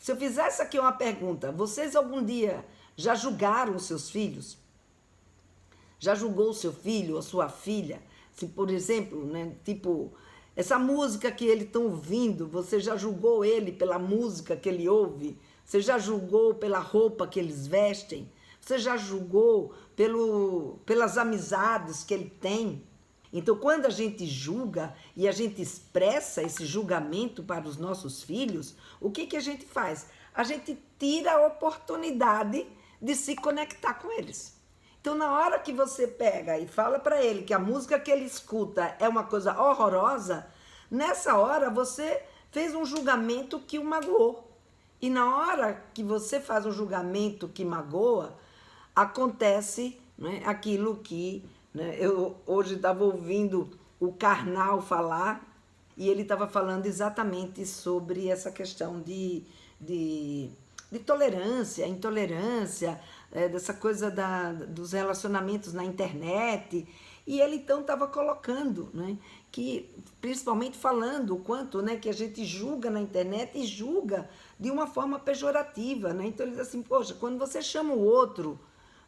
Se eu fizesse aqui uma pergunta, vocês algum dia já julgaram os seus filhos? Já julgou o seu filho ou sua filha? Se, por exemplo, né, tipo, essa música que eles estão ouvindo, você já julgou ele pela música que ele ouve? Você já julgou pela roupa que eles vestem? Você já julgou pelas amizades que ele tem? Então, quando a gente julga e a gente expressa esse julgamento para os nossos filhos, o que a gente faz? A gente tira a oportunidade de se conectar com eles. Então, na hora que você pega e fala para ele que a música que ele escuta é uma coisa horrorosa, nessa hora você fez um julgamento que o magoou. E na hora que você faz um julgamento que magoa, acontece, né, aquilo que, né, eu hoje estava ouvindo o Karnal falar, e ele estava falando exatamente sobre essa questão de tolerância, intolerância, dessa coisa dos relacionamentos na internet. E ele então estava colocando, né, que, principalmente falando o quanto, né, que a gente julga na internet e julga de uma forma pejorativa. Né? Então ele diz assim, poxa, quando você chama o outro,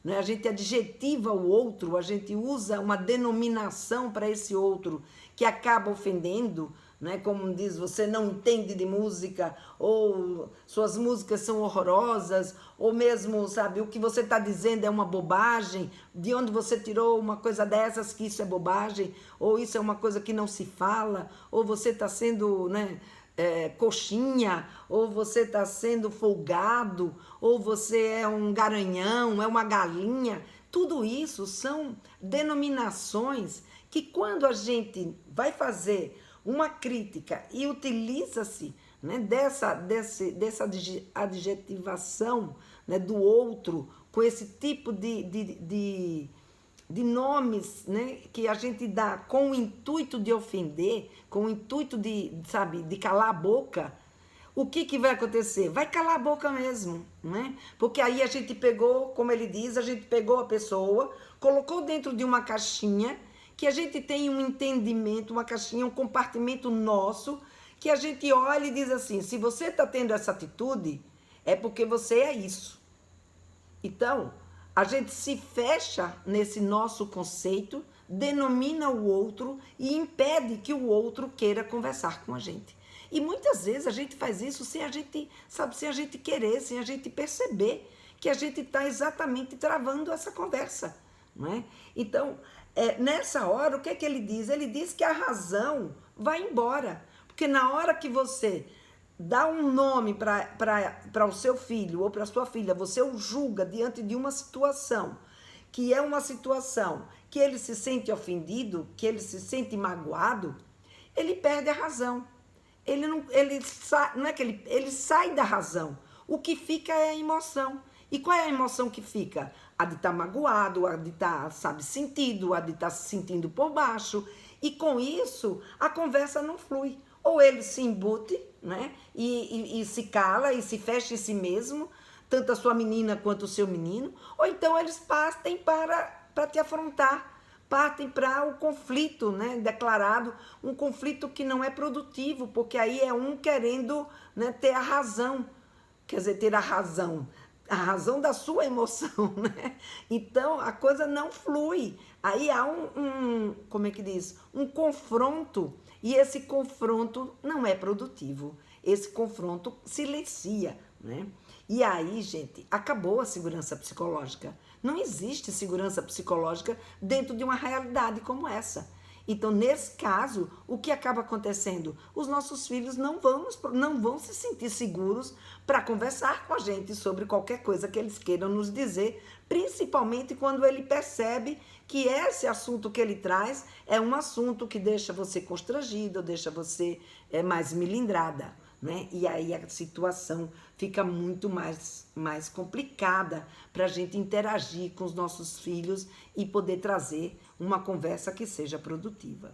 né, a gente adjetiva o outro, a gente usa uma denominação para esse outro que acaba ofendendo, né? Como diz, você não entende de música, ou suas músicas são horrorosas, ou mesmo, sabe, o que você está dizendo é uma bobagem, de onde você tirou uma coisa dessas, que isso é bobagem, ou isso é uma coisa que não se fala, ou você está sendo, né, coxinha, ou você está sendo folgado, ou você é um garanhão, é uma galinha. Tudo isso são denominações que, quando a gente vai fazer uma crítica e utiliza-se, né, dessa adjetivação, né, do outro, com esse tipo de nomes, né, que a gente dá com o intuito de ofender, com o intuito de, sabe, de calar a boca, o que vai acontecer? Vai calar a boca mesmo, né? Porque aí a gente pegou, como ele diz, a gente pegou a pessoa, colocou dentro de uma caixinha, que a gente tem um entendimento, uma caixinha, um compartimento nosso, que a gente olha e diz assim, se você está tendo essa atitude, é porque você é isso. Então, a gente se fecha nesse nosso conceito, denomina o outro e impede que o outro queira conversar com a gente. E muitas vezes a gente faz isso sem a gente, sabe, sem a gente querer, sem a gente perceber que a gente está exatamente travando essa conversa, não é? Então, nessa hora, o que é que ele diz? Ele diz que a razão vai embora, porque na hora que você dá um nome para o seu filho ou para a sua filha, você o julga diante de uma situação, que é uma situação que ele se sente ofendido, que ele se sente magoado, ele perde a razão. Ele sai da razão. O que fica é a emoção. E qual é a emoção que fica? A de estar magoado, a de estar, sabe, sentido, a de estar se sentindo por baixo. E com isso, a conversa não flui. Ou ele se embute, né? E se cala e se fecha em si mesmo, tanto a sua menina quanto o seu menino, ou então eles partem para te afrontar, partem para o conflito, né, declarado, um conflito que não é produtivo, porque aí é um querendo, né, ter a razão, quer dizer, ter a razão da sua emoção, né? Então a coisa não flui. Aí há como é que diz? Um confronto, e esse confronto não é produtivo. Esse confronto silencia, né? E aí, gente, acabou a segurança psicológica. Não existe segurança psicológica dentro de uma realidade como essa. Então, nesse caso, o que acaba acontecendo? Os nossos filhos não vão se sentir seguros para conversar com a gente sobre qualquer coisa que eles queiram nos dizer, principalmente quando ele percebe que esse assunto que ele traz é um assunto que deixa você constrangido, deixa você mais melindrada, né? E aí a situação fica muito mais complicada para a gente interagir com os nossos filhos e poder trazer uma conversa que seja produtiva.